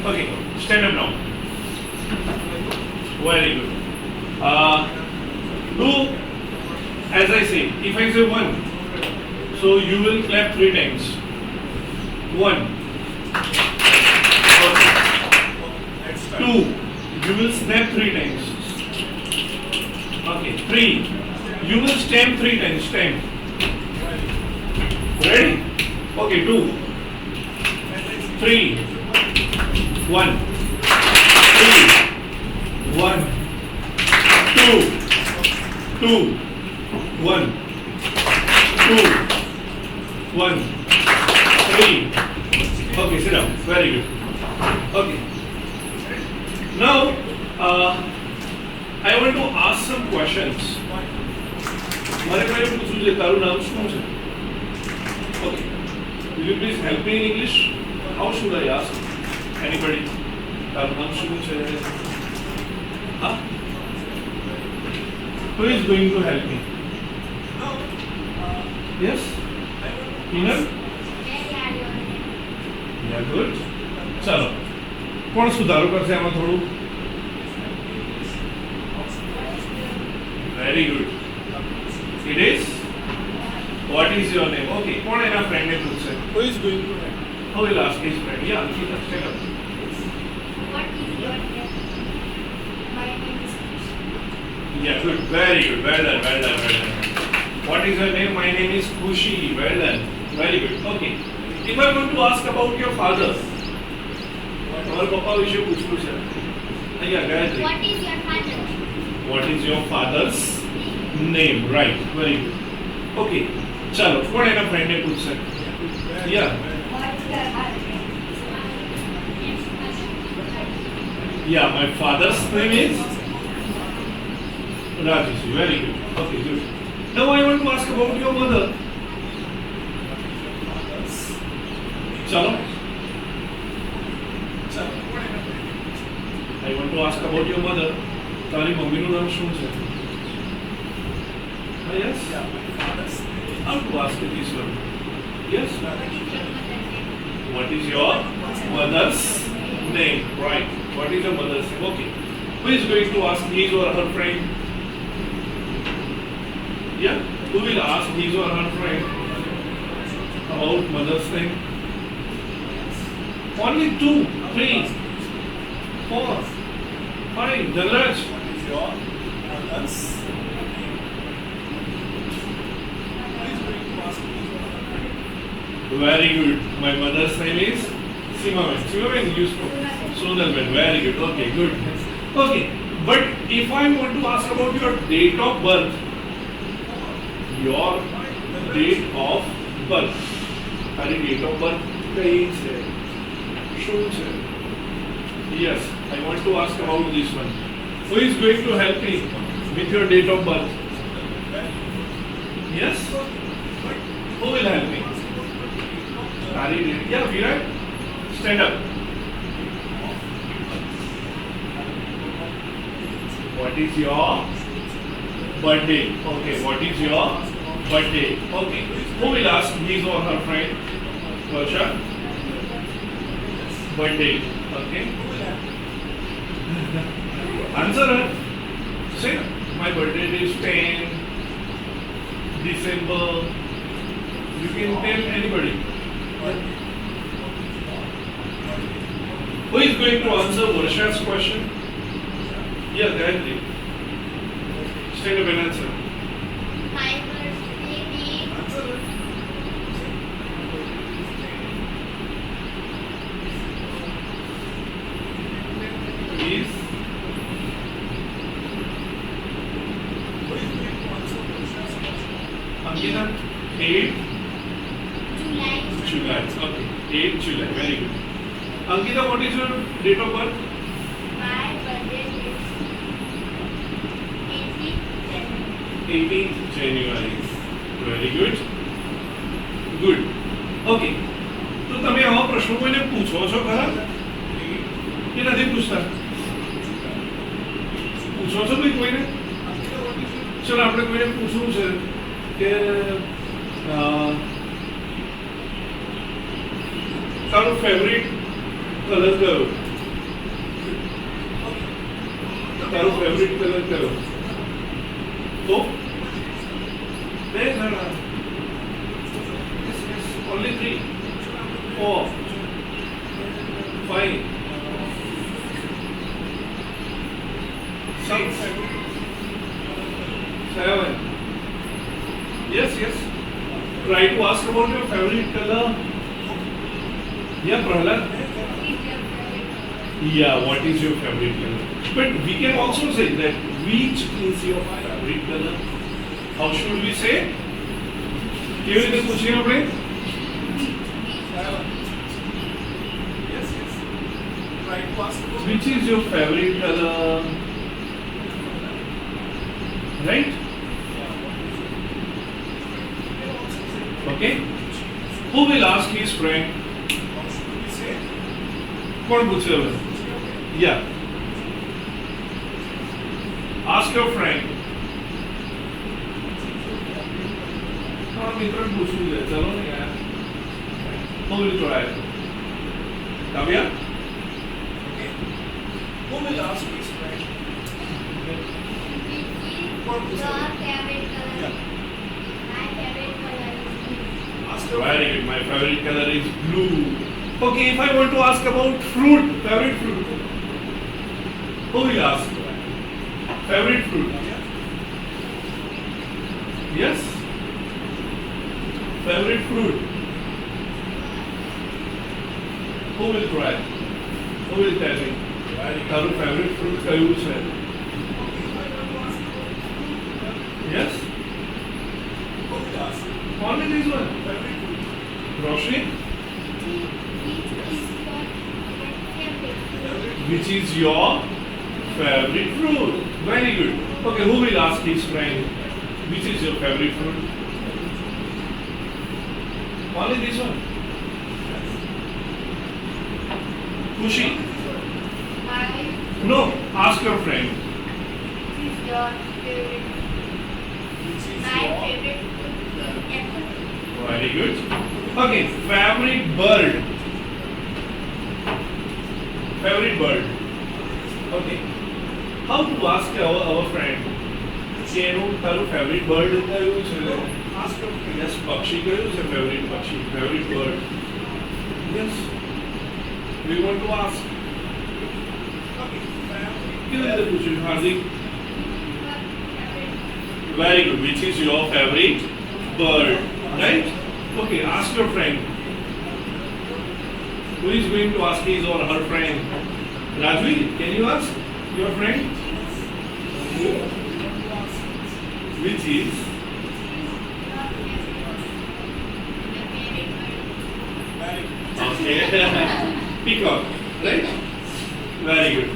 Okay, stand up now. Very good. Do as I say. If I say 1, so you will clap 3 times. 1. Okay. 2. You will snap 3 times. Okay. 3. You will stamp 3 times. Stamp. Ready? Okay. 2. 3. 1. 3. 1. 2. 2. 1. 2. 1. 3. Okay, sit down. Very good. Okay. Now, I want to ask some questions. મારે કઈ પૂછવું છે તારું નામ શું છે? Okay. Will you please help me in English? How should I ask? Anybody? તારું નામ શું છે? Huh? Who is going to help me? Yes? Enough? Yeah, good. ચલો કોણ સુધારો કરશે આમાં થોડું? Very good. It is? What is your name? Okay, કોણ એના ફ્રેન્ડને પૂછશે? Who is going to help? Who will ask his friend? Yeah, Ankita, stand up. What is your name? My name is Khushi. Yeah, good. Very good. Well done, well done, well done. What is your name? My name is Khushi. Well done. Very good. Okay. If I want to ask about your father, તમારા પપ્પા વિશે પૂછવું છે. અહીંયા Gayatri. What is your father? What is your father's name? Right. Very good. Okay. ચાલો કોણ એના ફ્રેન્ડને પૂછશે? Yeah. What's your husband? Yeah, my father's name is Rajesh. Very good. Okay, good. Now I want to ask about your mother. Chalo. I want to ask about your mother. તારી મમ્મીનું નામ શું છે? Yes. How to ask it this one? Yes. What is your mother's name? Right. What is your mother's name? Okay. Who is going to ask his or her friend? Yeah. Who will ask his or her friend about mother's name? Only 2, 3, 4, 5. Dhanraj. Your mother's Very good. My mother's name is Simaben. Simaben, you spoke. Sonalben. Very good. Okay, good. Okay. But if I want to ask about your date of birth, your date of birth. તારી date of birth કઈ છે? શું છે? Yes, I want to ask about this one. Who is going to help me with your date of birth? Yes? Who will help me? Tari date. Yeah, Virat. Stand up. What is your birthday? Okay, what is your birthday? Okay. Who will ask his or her friend? Varsha? Birthday. Okay. Answer her. Say, my birthday is 10 December. You can tell anybody. Who is going to answer Varsha's question? Yeah, Gayatri. Stand up and answer. My birthday is Is Ankita, 8 July. July. Okay, 8 July. Very good. Ankita, what is your date of birth? My birthday is 18th January. 18th January. Very good. Good. Okay. તો તમે આવા પ્રશ્નો કોઈને પૂછો છો ખરા કે નથી પૂછતા? પૂછો છો ભાઈ કોઈને? ચલો આપણે કોઈને પૂછવું છે કે તારો ફેવરિટ કલર કયો? તારો ફેવરિટ કલર કયો? તો બે જણા. Only 3, 4, 5, 6, 7. Yes. Try to ask about your favorite color. Yeah, Prahlad. Yeah, what is your favorite color? But we can also say that which is your favorite color. How should we say? કેવી રીતે પૂછીએ આપણે? Yes. Try to ask about Which is your favorite color? Right? Okay. Who will ask his friend? How should we say? કોણ પૂછે હવે? Yeah. Ask your friend. તમારા મિત્રને પૂછવું છે. ચલો ને યાર. Who will try? Kavya? Okay. Who will ask his friend? Your favorite color. Yeah. My favorite color is blue. Ask your Very good. My favorite color is blue. Okay, if I want to ask about fruit, favorite fruit, who will ask? Favorite fruit? Yes? Favorite fruit? Who will try? Who will tell me? તારું favorite fruit કયું છે? Yes? Who will ask? Only this one. Roshni? Which is your favorite? Which is your favorite fruit? Very good. Okay, who will ask his friend? Which is your favorite fruit? Only this one. Kushi? My No, ask your friend. which is your favorite? Which is My your favorite food is apple. Very good. Okay, favorite bird. Favorite bird. Okay. How to ask our friend? કે એનું તારું favorite bird કયું છે? ask your friend. Yes, પક્ષી કયું છે? Favorite પક્ષી, favorite bird. Yes. We want to ask. Okay. Family. કેવી રીતે પૂછ્યું હાર્દિક? Favorite. Very good. Which is your favorite bird? Right? Okay, ask your friend. Who is going to ask his or her friend? Rajvi, can you ask your friend? Which is? Very good. Okay. Peacock. Right? Very good.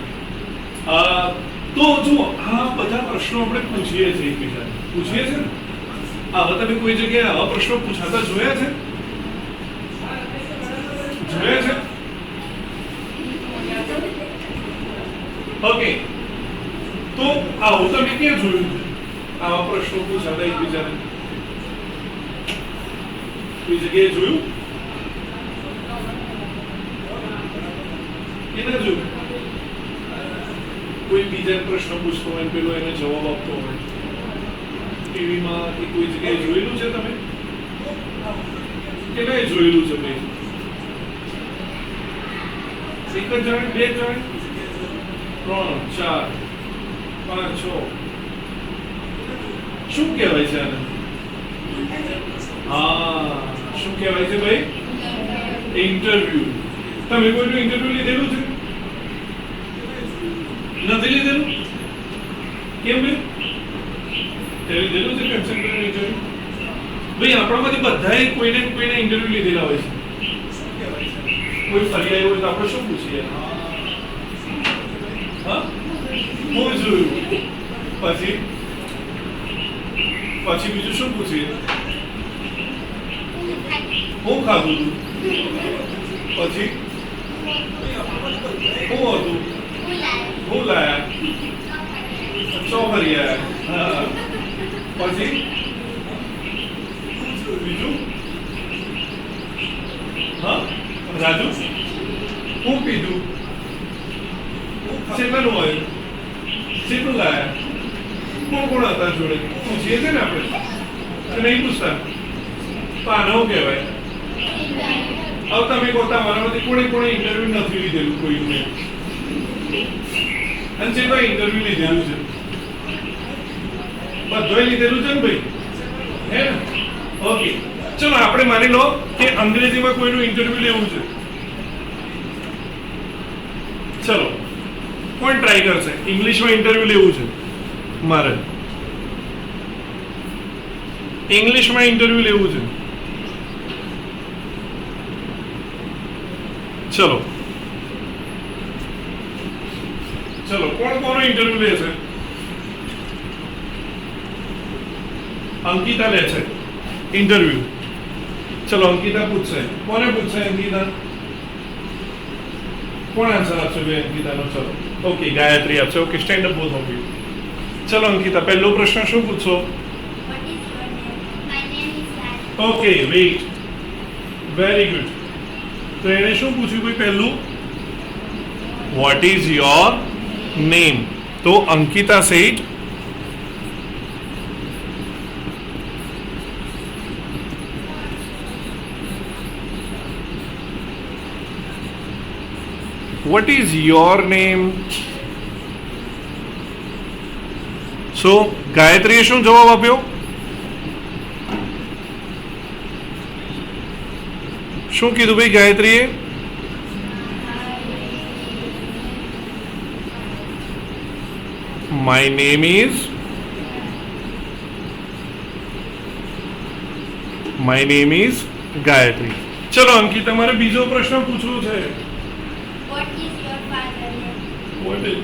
તો જુઓ આ બધા પ્રશ્નો આપણે પૂછીએ છીએ એકબીજાને. પૂછીએ છીએ ને? હવે તમે કોઈ જગ્યાએ આવા પ્રશ્નો પૂછાતા જોયા છે? જોયા છે? ઓકે. તો આવું તમે ક્યાં જોયું છે? આવા પ્રશ્નો પૂછાતા એકબીજાને કોઈ જગ્યાએ જોયું કે ના જોયું? કોઈ બીજા પ્રશ્ન પૂછતો હોય પેલો એને જવાબ આપતો હોય ટીવીમાં કે કોઈ જગ્યાએ જોયેલું છે તમે કે નહીં જોયેલું છે ભાઈ? એક જ જણ, બે જણ, 3, 4, 5, 6. શું કહેવાય છે આને? હા, શું કહેવાય છે ભાઈ? ઇન્ટરવ્યુ. તમે કોઈનું ઇન્ટરવ્યુ લીધેલું છે? નથી લીધેલું? કેમ ભાઈ? તે લીધેલું છે કન્સલ્ટન્ટ ઇન્ટરવ્યુ? ભાઈ આપણામાંથી બધાએ કોઈને ને કોઈને ઇન્ટરવ્યુ લીધેલા હોય છે. કોઈ ફરી આવ્યો હોય તો આપણે શું પૂછીએ? હા, હું જોયું. પછી બીજું શું પૂછીએ? હું ખાધું હતું. પછી હું હતું. હું લાયા. ચોફરી આયા. હા. પછી બીજું? હા, રાજુ હું પીધું. શેકાનું આવ્યું? કેટલું લાયા? કોણ કોણ હતા જોડે? પૂછીએ છે ને આપણે કે નહીં પૂછતા? તો આને શું કહેવાય? હવે તમે કહો તમારામાંથી કોણે કોણે ઇન્ટરવ્યુ નથી લીધેલું કોઈને? અને જે ભાઈ ઇન્ટરવ્યુ લીધેલું છે બધોય લીધેલું છે ને ભાઈ, હે ને? ઓકે, ચલો આપણે માની લો કે અંગ્રેજીમાં કોઈનું ઇન્ટરવ્યુ લેવું છે. ચલો કોણ ટ્રાય કરશે? ઇંગ્લિશમાં ઇન્ટરવ્યુ લેવું છે મારે, ઇંગ્લિશમાં ઇન્ટરવ્યુ લેવું છે. ચલો ચલો કોણ કોનો ઇન્ટરવ્યુ લેશે? અંકિતા લે છે ઇન્ટરવ્યુ. ચલો અંકિતા પૂછશે. કોને પૂછશે? અંકિતા. કોણ આન્સર આપશે બે અંકિતાનો? ચલો ઓકે, ગાયત્રી આપશે. Okay, stand up both of you. ચલો અંકિતા, પહેલો પ્રશ્ન શું પૂછશો? What is your name? My name is Raj. Okay, wait. Very good. તો એને શું પૂછ્યું ભાઈ પહેલું? What is your name? તો Ankita said what is your name? So ગાયત્રીએ શું જવાબ આપ્યો? શું કીધું ભાઈ ગાયત્રીએ? My name is Gayatri. ચલો અંકિત, તમારે બીજો પ્રશ્ન પૂછવો છે. What is your father's name?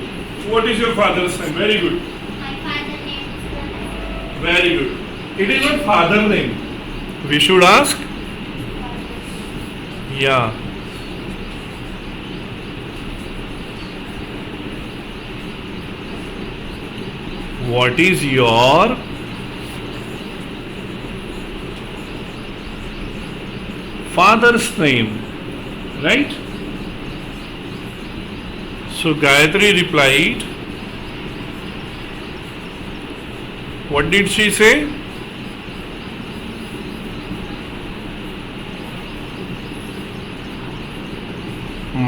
What is your father's name? Very good. My father's name is Raj. Very good. It is not father name. We should ask. Yeah. What is your father's name? Right? So Gayatri replied. What did she say?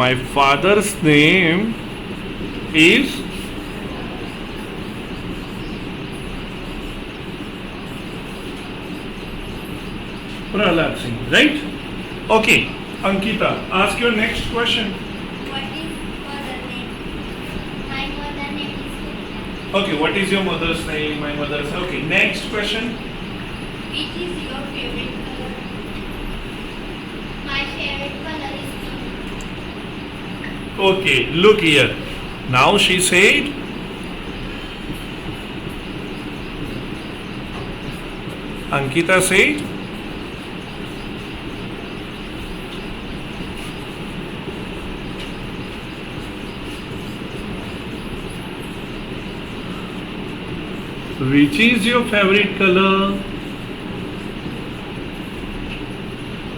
My father's name is Prahlad Singh, right? Okay, Ankita, ask your next question. What is mother's name? My mother's name is Surya. Okay, what is your mother's name? My mother's. Okay, next question. Which is your favorite color? My favorite color is pink. Okay, look here. Now she said, Ankita said, which is your favorite color?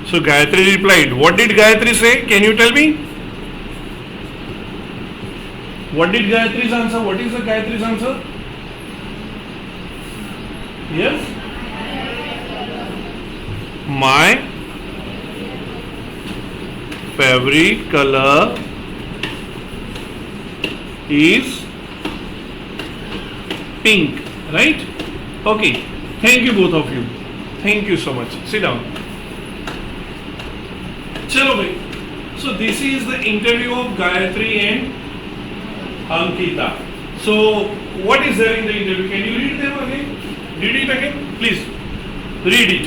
So Gayatri replied. What did Gayatri say? Can you tell me? What did Gayatri's answer? What is the Gayatri's answer? Yes? My favorite color is pink. Right? Okay. Thank you both of you. Thank you so much. Sit down. Chalo bhai. So this is the interview of Gayatri and Ankita. So what is there in the interview? Can you read them again? Read it again, please. Read it.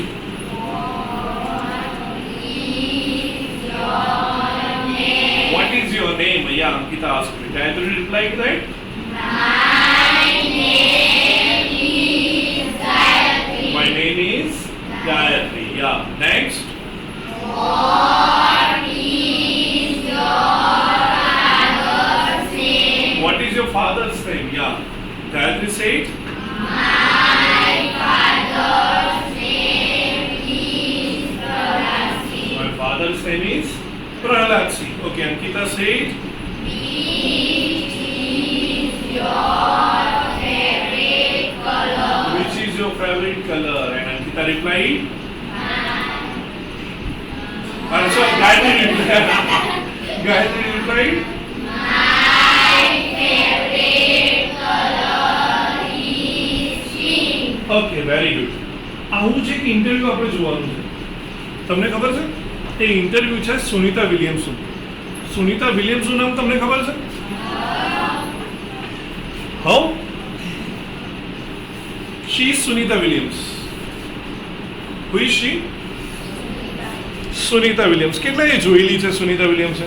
What is your name? Yeah, Ankita asked me. Gayatri replied that. My name is Gayatri. Yeah. Next. What is your father's name? Yeah. Gayatri said. My father's name is Prahlad Singh. Okay. Ankita said. Which is your favorite color? And Ankita replied. Sorry, Gayatri replied. Gayatri replied. Okay, very good. આવું જ એક interview આપણે જોવાનું છે. તમને ખબર છે? એ interview છે સુનિતા વિલિયમ્સનું. સુનિતા વિલિયમ્સનું નામ તમને ખબર છે? How? She is Sunita Williams. Who is she? Sunita Williams. કેટલાએ જોયેલી છે સુનિતા વિલિયમ્સ?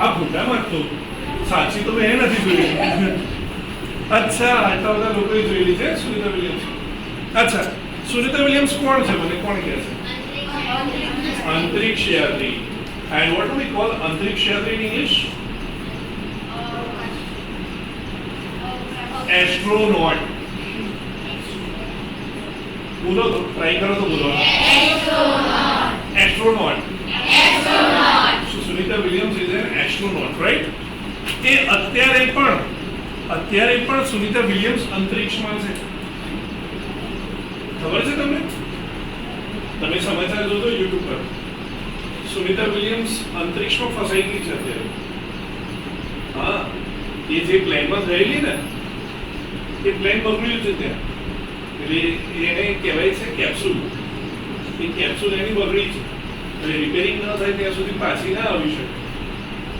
આ ખોટામાં તો સાચી તો મેં નથી જોઈ. અચ્છા, આટલા બધા લોકોએ જોયેલી છે સુનિતા વિલિયમ્સ. અચ્છા, સુનિતા વિલિયમ્સ કોણ છે? મને કોણ કહે છે? અંતરિક્ષ યાત્રી. And what do we call અંતરિક્ષ યાત્રી in English? Astronaut. બોલો તો, ટ્રાય કરો તો બોલો. Astronaut. So Sunita Williams is an astronaut, right? એ અત્યારે પણ સુનિતા વિલિયમ્સ અંતરિક્ષમાં છે. ખબર છે તમને? તમે સમાચાર જોજો YouTube પર. સુનિતા વિલિયમ્સ અંતરિક્ષમાં ફસાઈ ગઈ છે અત્યારે. હા, એ જે પ્લેનમાં ગયેલી ને, એ પ્લેન બગડ્યું છે ત્યાં. એટલે એને કહેવાય છે કેપ્સ્યુલ. એ કેપ્સ્યુલ એની બગડી છે. એટલે રિપેરિંગ ન થાય ત્યાં સુધી પાછી ના આવી શકે.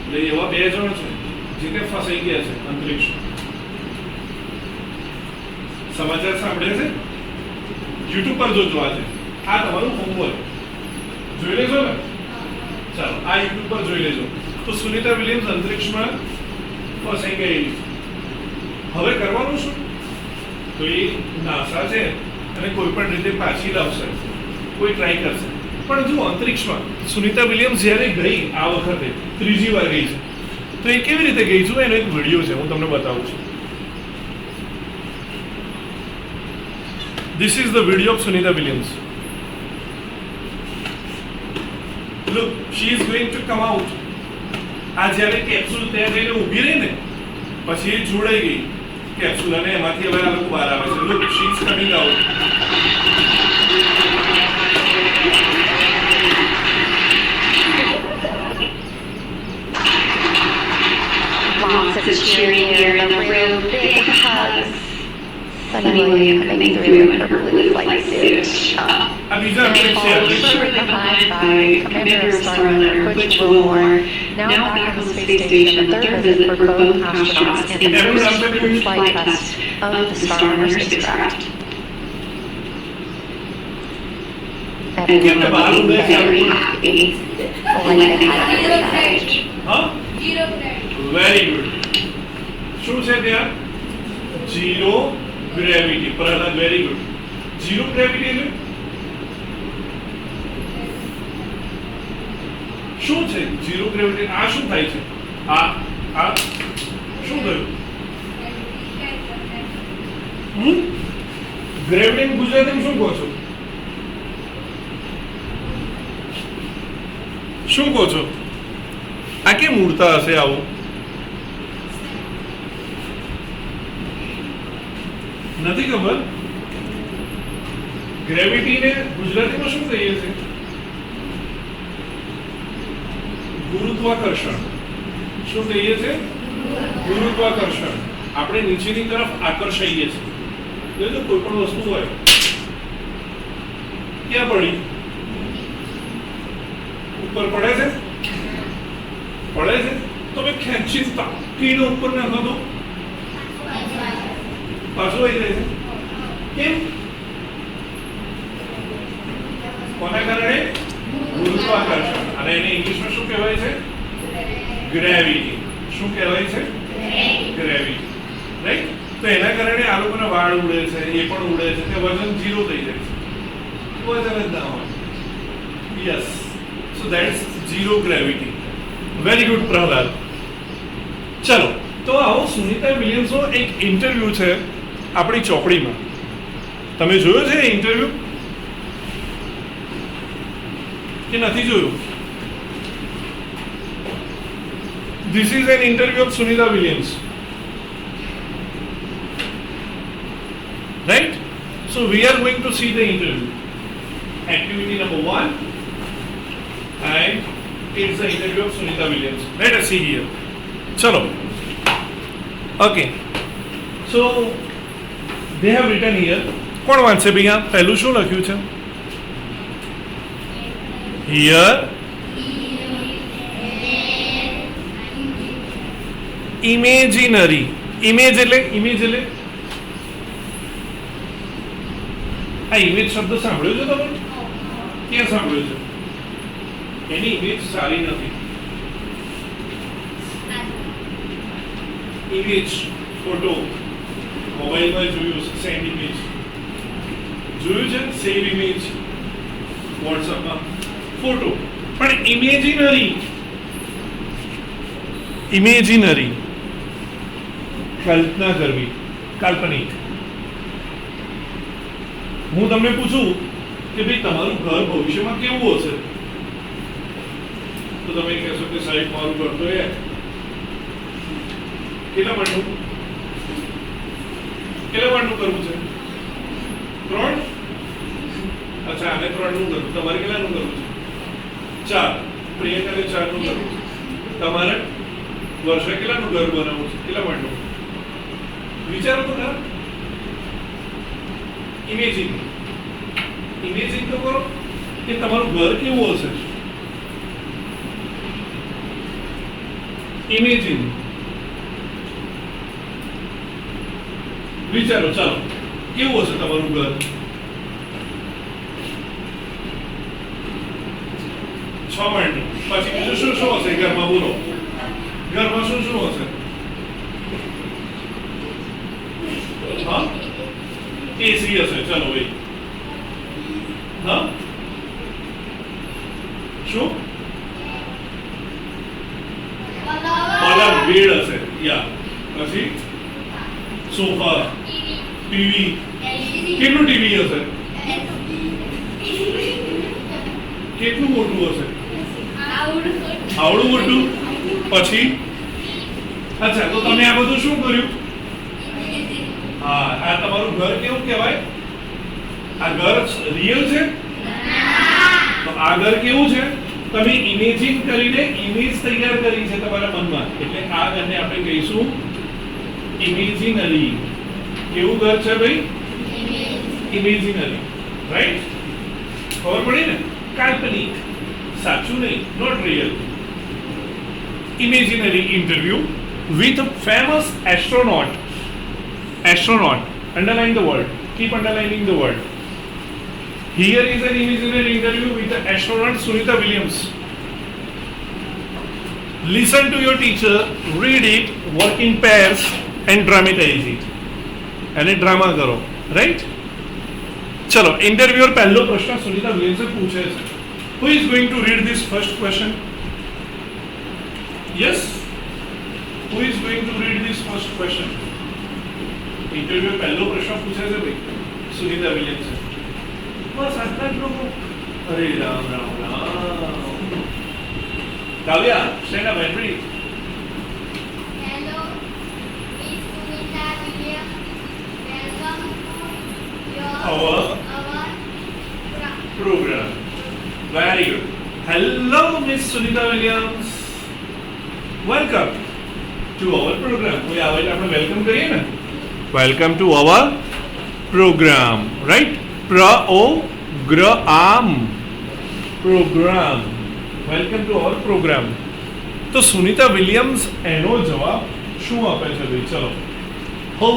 એટલે એવા 2 જણ છે જે કે ફસાઈ ગયા છે અંતરિક્ષમાં. સમાચાર સાંભળે છે? YouTube પર જોજો આજે. આ તમારું હોમવર્ક. જોઈ લેજો ને? ચાલો, આ YouTube પર જોઈ લેજો. તો સુનિતા વિલિયમ્સ અંતરિક્ષમાં ફસાઈ ગયેલી. હવે કરવાનું શું? તો એ નાસા છે અને કોઈ પણ રીતે પાછી લાવશે, કોઈ ટ્રાય કરશે. પણ જો અંતરિક્ષમાં સુનિતા વિલિયમ્સ જ્યારે ગઈ આ વખતે 3જી વાર ગઈ છે, તો એ કેવી રીતે ગઈ છે એનો એક વિડીયો છે, હું તમને બતાવું છું. This is the video of Sunita Williams. Look, she is going to come out. આ જ્યારે કેપ્સ્યુલ ત્યાં જઈને ઊભી રહી ને, પછી એ જોડાઈ ગઈ કેપ્સ્યુલ અને એમાંથી હવે આ લોકો બહાર આવે છે. Look, she is coming out. Lots of cheering here in the room, big hugs. Sunny William coming through in her blue flight suit. આ બીજા અંતરિક્ષ યાત્રી. Shortly behind by Commander Astronaut Butch Wilmore, now back on the space station, a third visit for both astronauts and the first crewed flight test of the Starliner spacecraft. Everyone will be very happy. Like I had હા? Zero gravity. Very good. શું છે ત્યાં? Zero gravity. Prahlad, very good. Zero gravity એટલે શું છે? Zero gravity આ શું થાય છે? આ શું થયું? ગ્રેવિટી ગુજરાતીમાં શું કહો છો? શું કહો છો? આ કેમ ઉડતા હશે આવું? નથી ખબર. ગ્રેવિટીને ગુજરાતીમાં શું કહીએ છીએ? ગુરુત્વાકર્ષણ. શું કહીએ છીએ? ગુરુત્વાકર્ષણ. આપણે નીચેની તરફ આકર્ષાઈએ છીએ. જો કોઈ પણ વસ્તુ હોય ક્યાં પડી? ઉપર પડે છે? પડે છે તો મેં ખેંચી તાકીને ઉપર નાખો તો પાછું આવી જાય છે. કેમ? કોના કારણે? ગુરુત્વાકર્ષણ. અને એને ઇંગ્લિશમાં શું કહેવાય છે? ગ્રેવિટી. શું કહેવાય છે? ગ્રેવિટી. રાઈટ? તો એના કારણે આ લોકોના વાળ ઉડે છે, એ પણ ઉડે છે, તે વજન 0 થઈ જાય છે. વજન જ ના હોય. Yes. So that's zero gravity. Very good Prahlad. ચલો, તો આવો સુનિતા વિલિયમ્સનો એક ઇન્ટરવ્યુ છે આપણી ચોપડીમાં. તમે જોયો છે એ ઇન્ટરવ્યુ કે નથી જોયું? This is an interview of Sunita Williams. Right? So we are going to see the interview. Activity number 1. And it's the interview of Sunita Williams. Let us see here. Chalo. Okay. So they have written here. કોણ વાંચશે ભૈયા? પહેલું શું લખ્યું છે? Here imaginary. Image એટલે આ image શબ્દ સાંભળ્યો છે તમે? ક્યાં સાંભળ્યો છે? એની ઇમેજ સારી નથી. ઇમેજ ફોટો મોબાઈલમાં જોયું છે, સેન્ડ ઇમેજ જોયું છે, સેવ ઇમેજ વોટ્સઅપમાં ફોટો. પણ ઇમેજિનરી કલ્પના કરવી, કાલ્પનિક. હું તમને પૂછું કે ભાઈ તમારું ઘર ભવિષ્યમાં કેવું હશે, તો તમે કહેશો કે સાહેબ મારું ઘર તો એ કેટલા માળનું કરવું છે? 3. અચ્છા, આને 3 નું કરવું. તમારે કેટલાનું કરવું છે? 4. પ્રિયંકાને 4 નું કરવું છે. તમારે વર્ષે કેટલાનું ઘર બનાવવું છે? કેટલા માળનું? વિચારો તો ખરા. ઇમેજિન તો કરો કે તમારું ઘર કેવું હશે. ઇમેજિન વિચારો. ચાલો, કેવું હશે તમારું ઘર? 6 માળનું. પછી બીજું શું શું હશે ઘરમાં? બોલો, ઘરમાં શું શું હશે? હા, એસી હશે. ચાલો ભાઈ. હા, શું? પલંગ, બેડ હશે. યા. પછી સોફા, ટીવી. કેટલું ટીવી હશે? કેટલું મોટું હશે? આવડું મોટું. પછી અચ્છા, તો તમે આ બધું શું કર્યું? હા, આ તમારું ઘર કેવું કહેવાય? આ ઘર રિયલ છે? તો આ ઘર કેવું છે? તમે ઇમેજિન કરીને ઇમેજ તૈયાર કરી છે તમારા મનમાં, એટલે આ ઘરને આપણે કહીશું ઇમેજિનરી. કેવું ઘર છે ભાઈ? ઇમેજિનરી. રાઈટ? ખબર પડી ને? કાલ્પનિક, સાચું નહીં, not real. Imaginary interview with a famous astronaut. Underline the word. Keep underlining the word. Here is an imaginary interview with the astronaut Sunita Williams. Listen to your teacher, read it, work in pairs and dramatize it. અને drama કરો. Right? ચલો, interviewer પહેલો પ્રશ્ન સુનિતા વિલિયમ્સે પૂછે છે. Who is going to read this first question? Yes? Who is going to read this first question? Interview પહેલો પ્રશ્ન પૂછે છે ભાઈ સુનિતા વિલિયમ્સ. બસ આટલા જ લોકો. અરે Ram Ram Ram. Kavya, stand up and read. Hello, Miss Sunita Williams. Welcome to Our program. Very good. Hello, Miss Sunita Williams. Welcome to our program. કોઈ આવે એટલે આપણે વેલકમ કરીએ ને. Welcome to our program. Right? Program. Welcome to our program. તો Sunita Williams એનો જવાબ શું આપે છે ભાઈ? ચલો. Who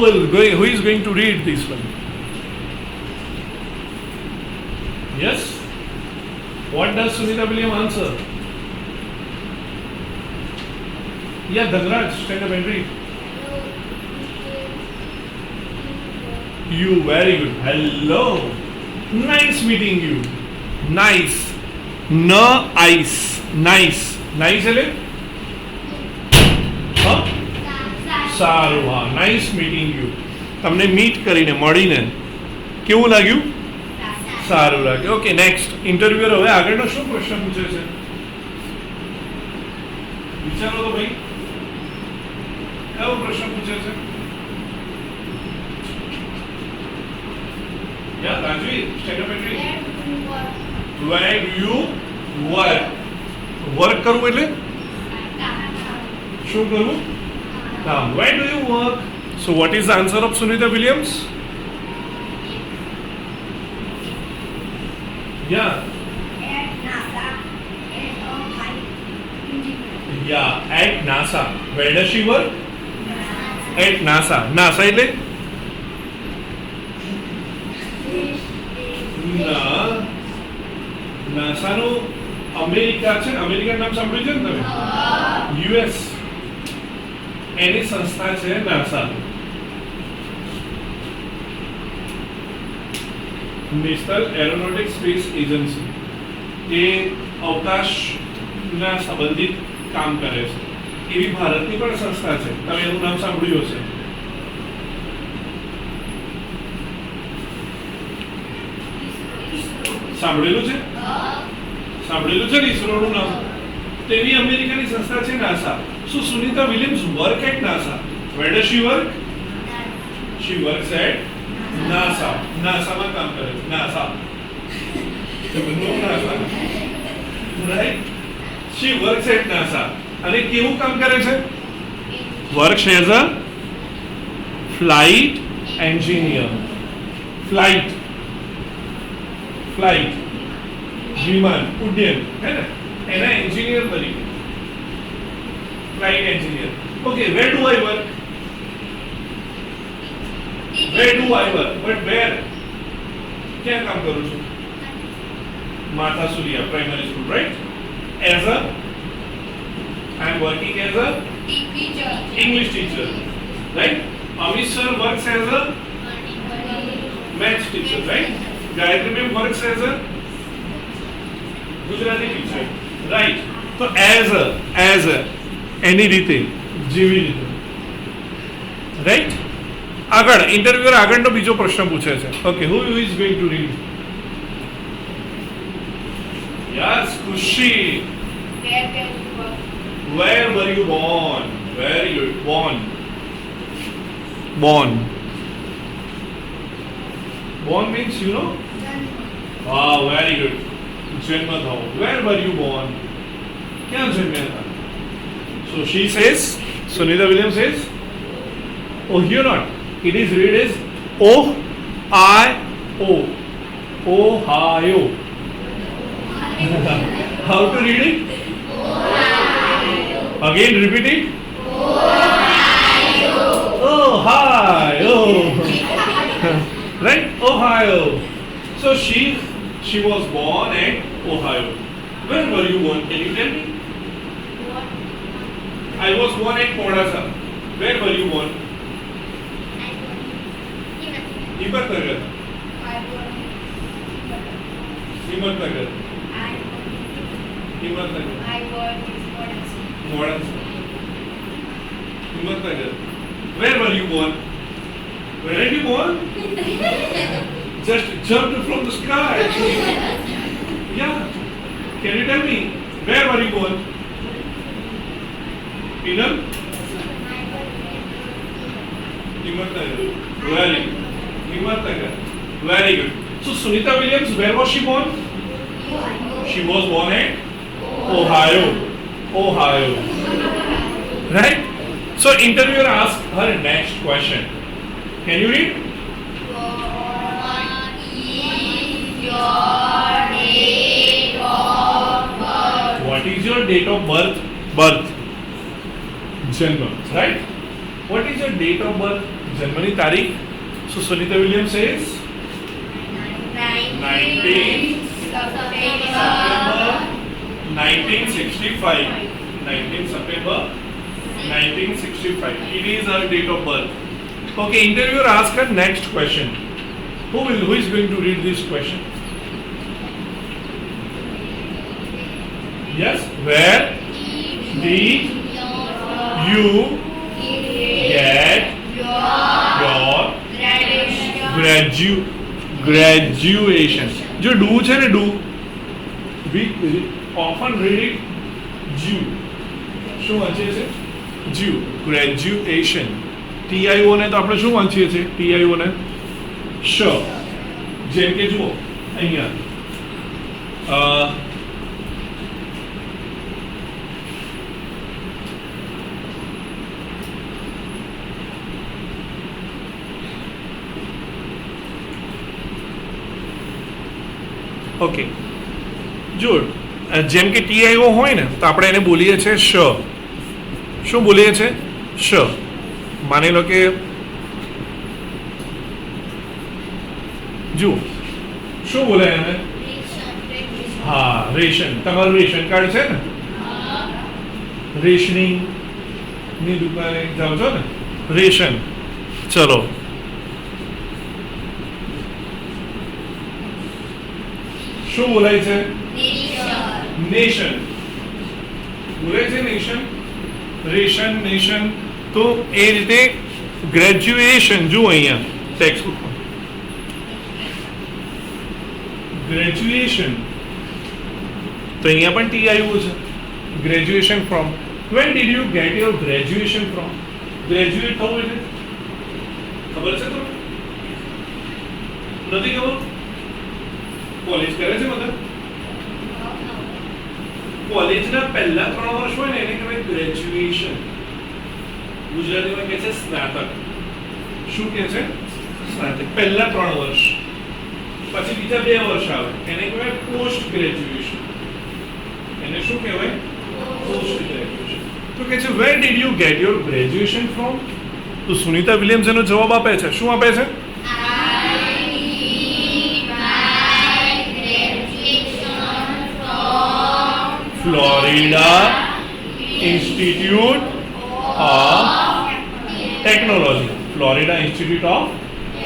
is going to read this one? Yes? What does Sunita Williams answer? Yeah, Dhanraj, stand up and read. You, very good. Hello. Nice meeting you. Nice. No ice. Nice. Nice એટલે? હા? સારું. હા, nice meeting you. તમને meet કરીને મળીને કેવું લાગ્યું? સારું લાગ્યું. Okay, next. ઇન્ટરવ્યુઅર હવે આગળનો શું પ્રશ્ન પૂછે છે? વિચારો તો ભાઈ. કયો પ્રશ્ન પૂછે છે? યા રાજવી સ્ટેનોમેટ્રી. Where do you work? Work કરવું એટલે શું કરવું? કામ. Where do you work? So what is the answer of Sunita Williams? Yeah. Yeah, at NASA. Where does she work? At NASA. NASA એટલે નાસા નું અમેરિકા છે ને, અમેરિકન નામ સાંભળ્યું છે ને તમે? યુએસ. એની સંસ્થા છે NASA, National Aeronautic Space Agency. એ અવકાશના સંબંધિત કામ કરે છે. એવી ભારતની પણ સંસ્થા છે, તમે એનું નામ સાંભળ્યું હશે. સાંભળેલું છે? સાંભળેલું છે ને ઈસરોનું નામ? તેવી અમેરિકાની સંસ્થા છે NASA. So Sunita Williams work at NASA. Where does she work? She works at NASA. NASA માં કામ કરે છે. NASA. NASA. Right? She works at NASA. અને કેવું કામ કરે છે? Works as a flight engineer. Flight. વિમાન ઉડ્ડયન હે ને, એના એન્જિનિયર તરીકે, flight engineer. Okay, where do I work? Where do I work? But where? ક્યાં કામ કરું છું? Mata Surya primary school, right? As a I am working as a English teacher, right? Amit sir works as a maths teacher, right? Gayatri ma'am works as a Gujarati teacher, right? So as a any રીતે, જેવી રીતે, right? આગળ interviewer આગળનો બીજો પ્રશ્ન પૂછે છે. Okay, who is going to read? Yes, Kushi. Where were you born? Very good. Born. Born means, you know? Ah, very good. जन्म था. Where were you born? क्या जन्मे था? So she says, Sunita Williams says, oh, here not. It is read as O-I-O. Ohio. How to read it? Again, repeat it. Ohio. Right? Ohio. So she was born at Ohio. Where were you born? Can you tell me? I was born at Kodasa. Where were you born? Himatnagar. Himatnagar. Modansa. Himatnagar. Where were you born? Where did you born? Just jumped from the sky. Yeah. Can you tell me, where were you born? Pinam? Himatnagar. Very good. So Sunita Williams, where was she born? She was born at Ohio. Right? So interviewer asked her next question. Can you read? What is your date of birth? Birth. Janma. Right? What is your date of birth? Janmani Tarikh. So Sunita Williams says 19 September 1965. 19 September 1965. It is her date of birth. Okay, interviewer ask her next question. Who is going to read this question? Yes. Where did you get your graduation? जो do છે ને do, we often read it Jew. શું વાંચે છે? Jew graduation. TIO ને તો આપણે શું વાંચીએ છીએ? TIO ને શ. જેમ કે જુઓ અહીંયા ઓકે જો જેમ કે TIO હોય ને તો આપણે એને બોલીએ છીએ શ. શું બોલીએ છીએ? શ. માની લો કે જુઓ શું બોલાય એને? હા, રેશન. તમારું રેશન કાર્ડ છે ને? રેશનિંગ ની દુકાને જાઓ છો ને? રેશન. ચલો શું બોલાય છે? નેશન. બોલાય છે નેશન. Ration, nation. તો એ રીતે ગ્રેજ્યુએશન જુઓ અહીંયા ટેક્સ્ટ બુકમાં ગ્રેજ્યુએશન તો અહીંયા પણ ટી આવ્યું છે. Graduation from. When did you get your graduation from? Graduate થવું એટલે ખબર છે તમને? નથી ખબર? કોલેજ કરે છે મતલબ કોલેજના પહેલા 3 વર્ષ હોય ને એને કહેવાય ગ્રેજ્યુએશન. ગુજરાતીમાં કહે છે સ્નાતક. શું કહે છે? સ્નાતક. પહેલા 3 વર્ષ. પછી બીજા 2 વર્ષ આવે એને કહેવાય પોસ્ટ ગ્રેજ્યુએશન. એને શું કહેવાય? Post graduation. તો કહે છે where did you get your graduation from? તો સુનિતા વિલિયમ્સ એનો જવાબ આપે છે. શું આપે છે? Florida Institute of Technology. Florida Institute of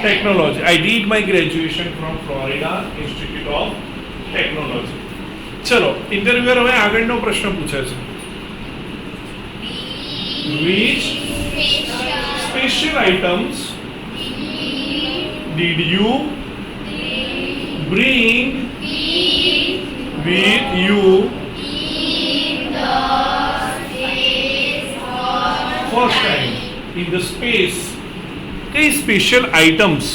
Technology. I did my graduation from Florida Institute of Technology. ચલો ઇન્ટરવ્યુઅર હવે આગળનો પ્રશ્ન પૂછે છે. Which special items did you bring with you first time in the space? કઈ special items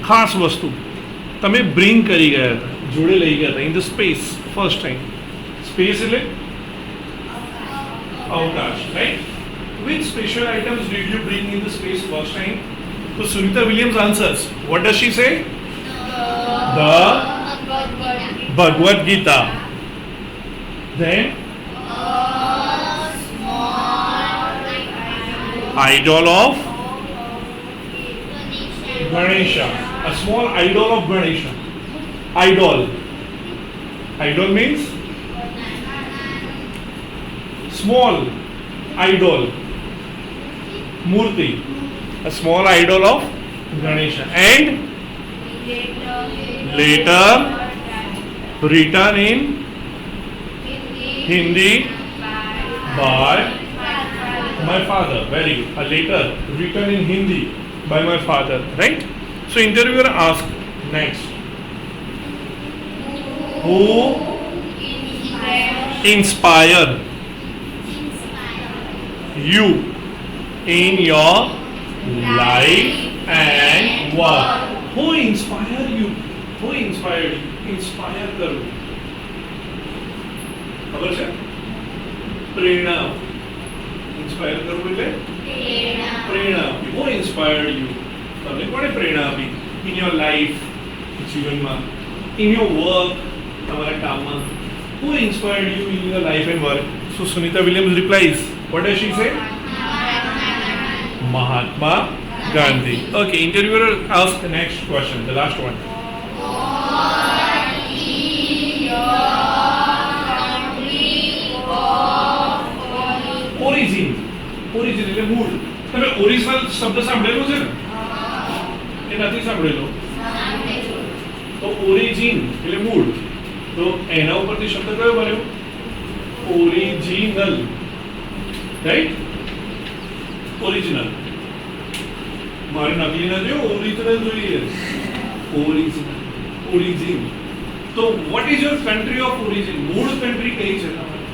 ખાસ વસ્તુ તમે બ્રિંગ કરી ગયા હતા, જોડે લઈ ગયા હતા in the space first time? Space એટલે અવકાશ, right? Which special items did you bring in the space first time? તો Sunita Williams answers. What does she say? The Bhagavad Gita. Then idol of Ganesha. A small idol of Ganesha. Idol. Idol means small idol. Murti. A small idol of Ganesha. And later written in Hindi by my father. Very good. A letter written in Hindi by my father. Right? So interviewer asked next. Who inspired you in your life and work? Who inspired you? Who inspired you? Inspire karo. ખબર છે? પ્રેરણા. Inspire કરવું એટલે પ્રેરણા આપવી. Who inspired you? તમને કોણે પ્રેરણા આપી ઇન યોર લાઈફ, જીવનમાં, ઇન યોર વર્ક, તમારા કામમાં? Who inspired you in your life and work? So Sunita Williams replies. What does she say? Mahatma Gandhi. Okay, interviewer asked the next question, the last one. Origin. Origin એટલે મૂળ. તમે original શબ્દ સાંભળેલો છે ને? એ નથી સાંભળેલો? તો ઓરિજિન એટલે મૂળ. તો એના ઉપરથી શબ્દ કયો બન્યો? ઓરિજિનલ. રાઈટ? ઓરિજિનલ. મારે નકલી નથી, ઓરિજિનલ જોઈએ. ઓરિજિનલ. ઓરિજિન. તો vote is your country of origin? મૂળ કન્ટ્રી કઈ છે તમારી?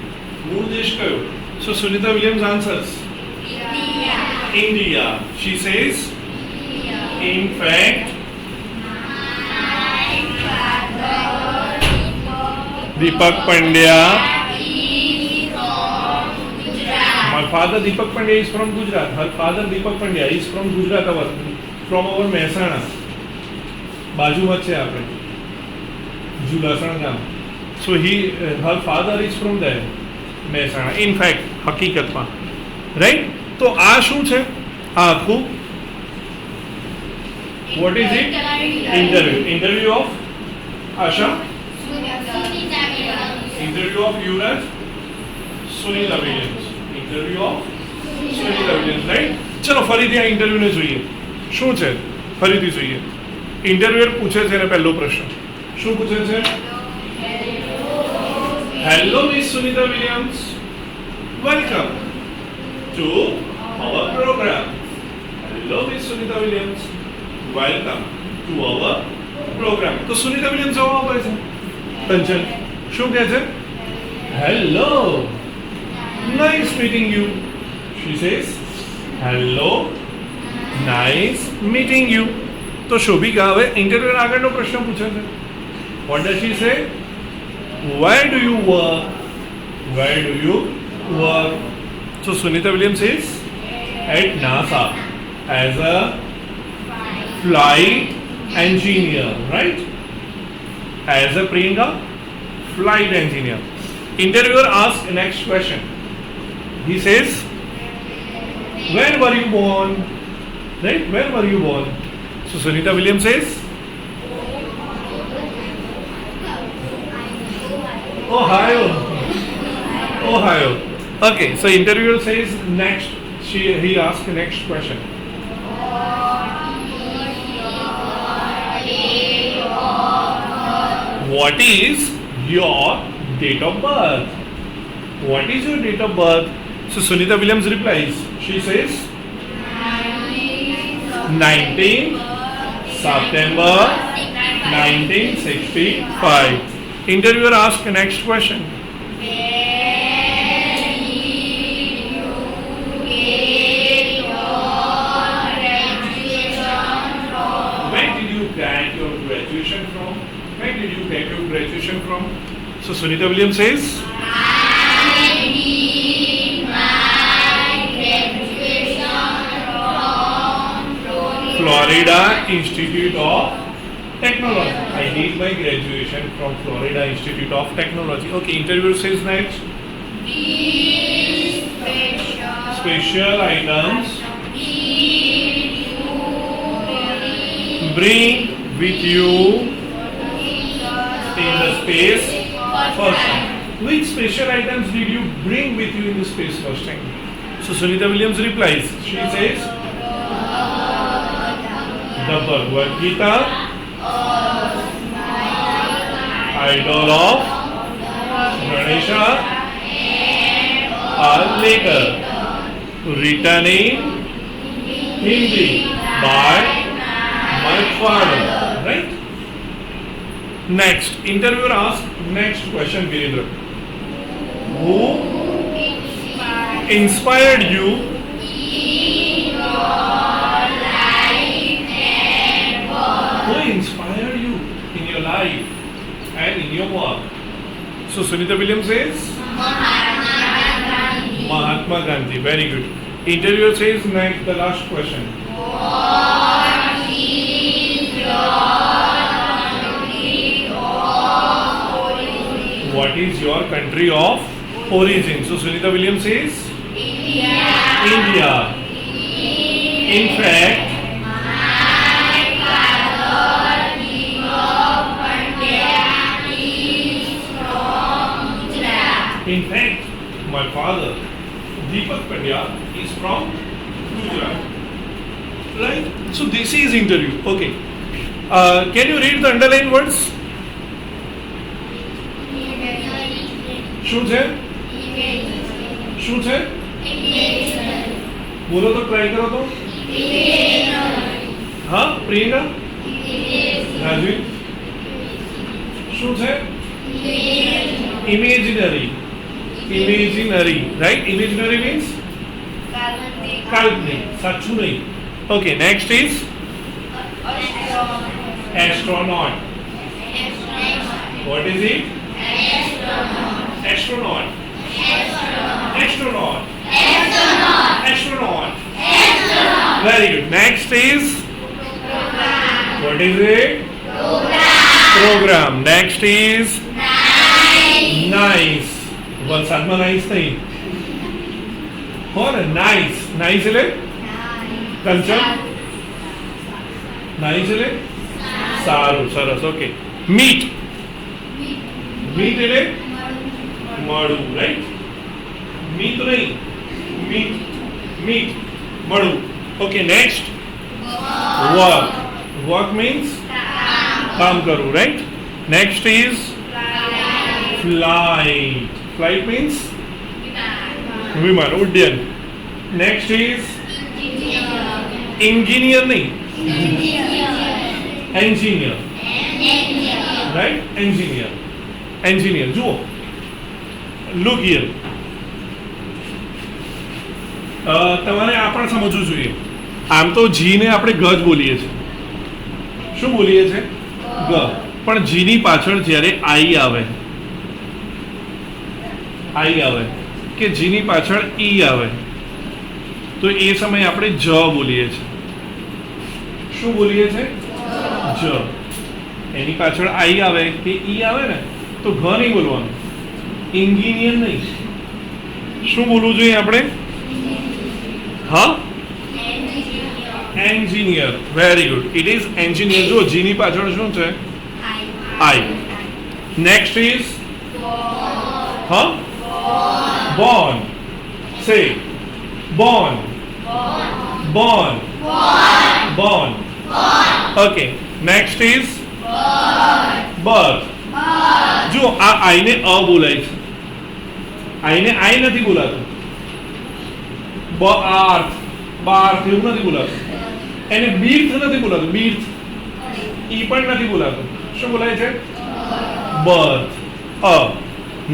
મૂળ દેશ કયો? So Sunita Williams answers India. She says, in fact, Deepak Pandya. My father Deepak Pandya is from Gujarat. Her father Deepak Pandya is from Gujarat, from our Mehsana. બાજુમાં છે આપણે જુલાસણ ગામ. So her father is from there, Mehsana. In fact, હકીકતમાં, right? તો આ શું છે? આ આખું what is it? Interview of Asha, interview of Yuvraj, Sunita Williams, interview of Sunita Williams, right? ચલો ફરીથી આ ઇન્ટરવ્યુને જોઈએ. શું છે ફરીથી જોઈએ. ઇન્ટરવ્યુઅર પૂછે છે ને પહેલો પ્રશ્ન શું પૂછે છે? Hello miss Sunita Williams, welcome to our programme. Hello miss Sunita Williams, welcome to our programme. તો સુનિતા વિલિયમ્સ જવાબ આપે છે. કંચન શું કહે છે? Hello, nice meeting you. She says hello, nice meeting you. તો શોભિકા હવે ઇન્ટરવ્યુઅર આગળનો પ્રશ્ન પૂછે છે. વોટ ડઝ શી સે? Where do you work? Where do you work? So Sunita Williams is at NASA as a flight engineer, right? As a Priyanka, flight engineer. Interviewer asks next question. He says, where were you born? Right? Where were you born? So Sunita Williams says, Ohio. Ohio. Okay, so interviewer says next. He asks the next question. What is your date of birth? What is your date of birth? So Sunita Williams replies. She says 19 September 1965. Interviewer asks the next question. Where did you get your graduation from? Where did you get your graduation from? So Sunita Williams says, Florida Institute of Technology. I did my graduation from Florida Institute of Technology. Okay, interviewer says next. Special items bring with you in the space first time. Which special items did you bring with you in the space first time? So Sunita Williams replies. She says, the Bhagavad Gita, idol of Ganesha, are later written in Hindi by my father. Right? Next, interviewer asks next question, Virendra. Who inspired you in your life and in your work? So Sunita Williams says Mahatma Gandhi. Very good. Interviewer says next, the last question. What is your country of origin? So Sunita Williams says India. In fact, my father, Deepak Pandya, is from Gujarat. Right? So this is interview. Okay. Can you read the underlined words? શું છે? શું છે? બોલો તો, try કરો તો. હા, પ્રિયંકા? રાજવી? શું છે? Imaginary. Imaginary, right? Imaginary means કાલ્પનિક, સાચું નહીં. Okay, next is astronaut. What is it? Astronaut. Astronaut. Astronaut. Very good. Next is what is it? Program. Next is nice. વલસાડમાં nice નહીં. હો ને nice. Nice એટલે કંચન. Nice એટલે સારું, સરસ. ઓકે. Meet. Meet એટલે મળવું, right? Meet નહીં. Meet. મળવું. Okay, next. Work. Work means કામ કરવું, right? Next is flight. Flight means વિમાન, ઉડ્ડયન. Next is engineer નહીં. Engineer. Right? Engineer. જુઓ. Look here. તમારે આ પણ સમજવું જોઈએ. આમ તો જી ને આપણે ગ જ બોલીએ છીએ. શું બોલીએ છીએ? ગ. પણ જી ની પાછળ જ્યારે આઈ આવે કે જી ની પાછળ ઈ આવે તો એ સમયે આપણે જ બોલીએ છીએ. શું બોલીએ છીએ? જ. એની પાછળ આઈ આવે કે ઈ આવે ને તો ઘ નહીં બોલવાનું, એન્જિનિયર નહીં. શું બોલવું જોઈએ આપણે? હા, engineer. Very good. It is engineer. જો જી ની પાછળ શું છે? આઈ. નેક્સ્ટ ઇઝ હા, born. Say born. Okay. Next is birth. જો આ આઈ ને અ બોલાય છે, આઈ ને આઈ નથી બોલાતું. બાર્થ એવું નથી બોલાતું. એને બીર્થ નથી બોલાતું. બીર્થ ઈ પણ નથી બોલાતું. શું બોલાય છે? Birth.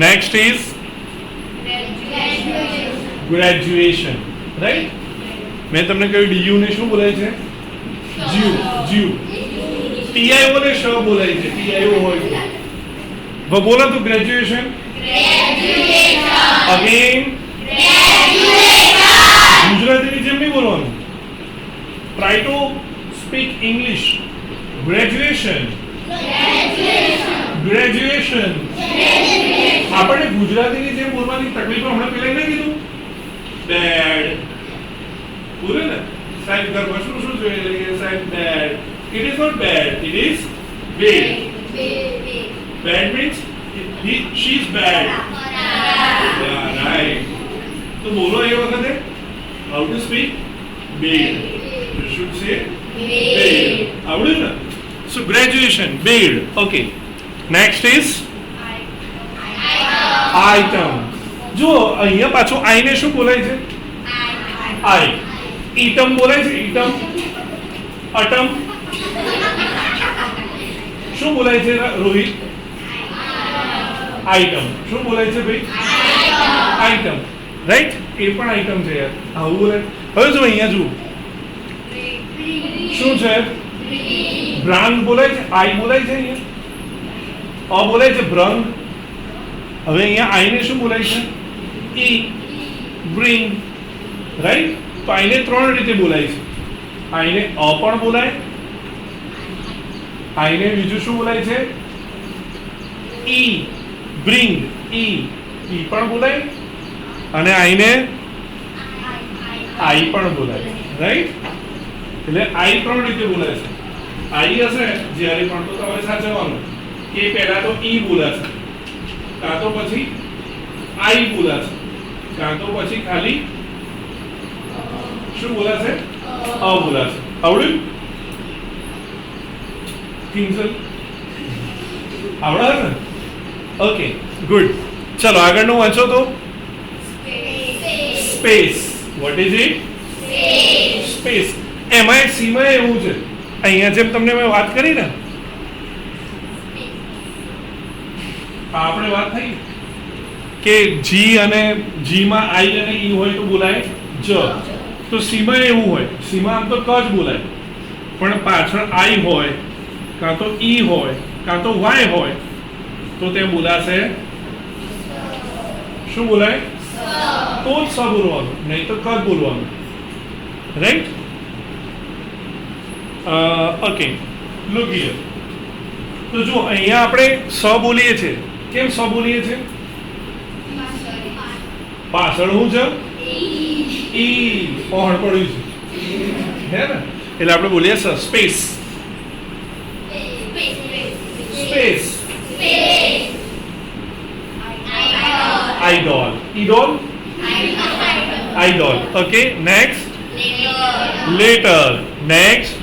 Next is graduation. Right? મેં તમને કહ્યું ડીયુ ને શું બોલાય છે? જીયુ. ટીઆઈઓ ને શ બોલાય છે. ટીઆઈઓ હોય તો બોલો તો ગ્રેજ્યુએશન. અગેન ગુજરાતીની જેમ નહીં બોલવાનું. Try to speak English. Graduation. આપણને ગુજરાતીની જેમ બોલવાની તકલીફ હમણાં પેલા નહીં કીધું? બેડ બોલે ને સાહેબ ઘરમાં શું જોઈએ? સાહેબ bed. It is not bed, it is bad. Bad means she is bad. Yeah, right. તો બોલો એ વખતે how to speak? Bed. You should say bed. આવડ્યું ને? So graduation, bed. Okay. Next is item. જો અહીંયા પાછું આઈ ને શું બોલાય છે? આઈ. ઈટમ બોલાય છે? ઈટમ. અટમ. શું બોલાય છે રોહિત? આઈટમ. શું બોલાય છે ભાઈ? આઈટમ. રાઈટ? એ પણ આઈટમ છે યાર. આવું બોલાય. હવે જો અહીંયા જુઓ શું છે? બ્રાન્ડ બોલાય છે. આઈ બોલાય છે અહીંયા. અ બોલાય છે બ્રંગ. હવે અહીંયા આઈને શું બોલાય છે? ઈ. બ્રિંગ. રાઈટ? તો આઈને ત્રણ રીતે બોલાય છે. આઈને અ પણ બોલાય. આઈને બીજું શું બોલાય છે? ઈ. બ્રિંગ. ઈ પણ બોલાય. અને આઈને આઈ પણ બોલાય. રાઈટ? એટલે આઈ ત્રણ રીતે બોલાય છે. આઈ હશે જ્યારે પણ તો તમારે સાચવવાનું કે પહેલા તો ઈ બોલાશે, કાં તો પછી આઈ બોલાશે, કાં તો પછી ખાલી શું બોલાશે? અ બોલાશે. આવડ્યું? કિંજલ આવડે ને? Okay, good. ચલો આગળનું વાંચો તો. Space. What is it? Space. એમાં એક સીમા એવું છે, અહીંયા જેમ તમને મેં વાત કરી ને, આપણે વાત થઈ કે જી અને જીમાં આઈ અને ઈ હોય તો બોલાય જ. તો સીમાં એવું હોય, સીમાં આમ તો ક જ બોલાય, પણ પાછળ આઈ હોય કાં તો ઈ હોય કાં તો વાય હોય તો તે બોલાશે શું બોલાય? તો જ સ બોલવાનું, નહીં તો ક જ બોલવાનું. રાઈટ? Okay, look here. તો જો અહીંયા આપણે સ બોલીએ છીએ. કેમ સ બોલીએ છીએ? પાછળ શું છે? ઈ પહોળ પડ્યું છે, હે ને? એટલે આપણે બોલીએ સ. Space, space. Idol, idol, idol. Okay, next. Letter. Next.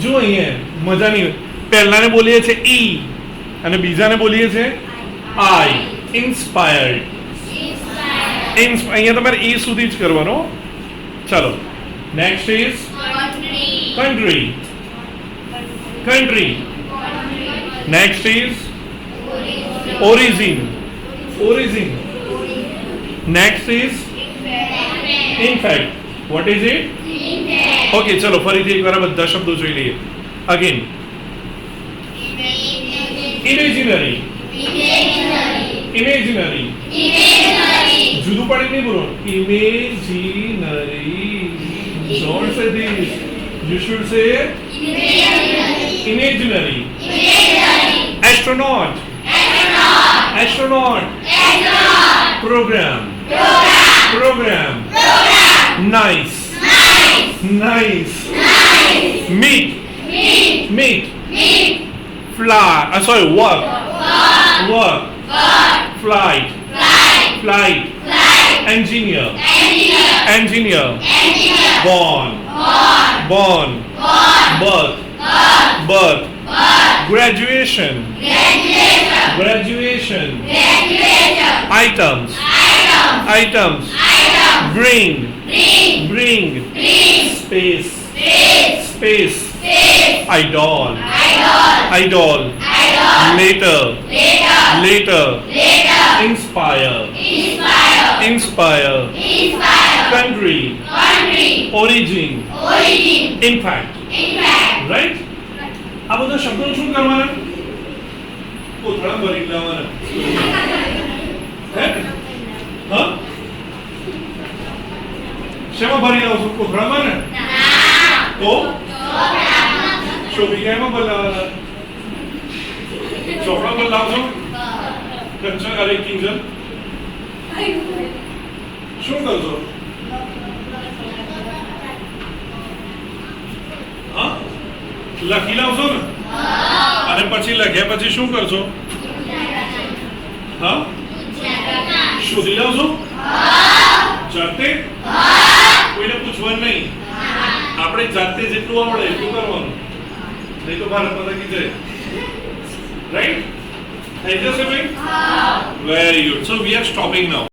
જો અહીંયા મજાની, પહેલાને બોલીએ છીએ ઈ અને બીજાને બોલીએ છીએ આઈ. ઇન્સ્પાયર્ડ. અહીંયા તમારે ઈ સુધી જ કરવાનો. ચાલો, next is country. Country. Next is origin. Origin. Next is in fact. What is it? Okay, ચલો ફરીથી એકવાર બધા શબ્દો જોઈ લઈએ. Again, imaginary. ઇમેજિનરી. જુદું પાડી નહીં બોલો. Imaginary. Don't say this. You should say imaginary. Astronaut. Astronaut. Program. Program. Nice. Nice. Meet. Meet. Fly. Sorry, work. Work. Flight. Flight. Engineer. Engineer. Born. Born. Birth. Birth. Graduation. Graduation. Items. Items. Bring. Bring. Space. Space. Idol. Idol. Later. Later. Inspire. Inspire. Country. Origin. Impact. Right? આ બધા શબ્દો શું કરવાના? કોથળા ભરી લેવાના. હે? હા? શેમાં ભરી લાવશો? કોથળામાં ને? તો શોભિકામાં ભરવાના. ચોપડા પર લાવશો? કંચન અરે કિંજલ શું કરશો? હા, લખી લાવશો ને? અને પછી લખ્યા પછી શું કરશો? હા, શોધી લાવશો? જાતે? કોઈને પૂછવાનું નહીં. આપણે જાતે જેટલું આવડે એટલું કરવાનું, નહીં તો ભારત માતા કી જય. Right? થઈ જશે ભાઈ? Very good. So we are stopping now.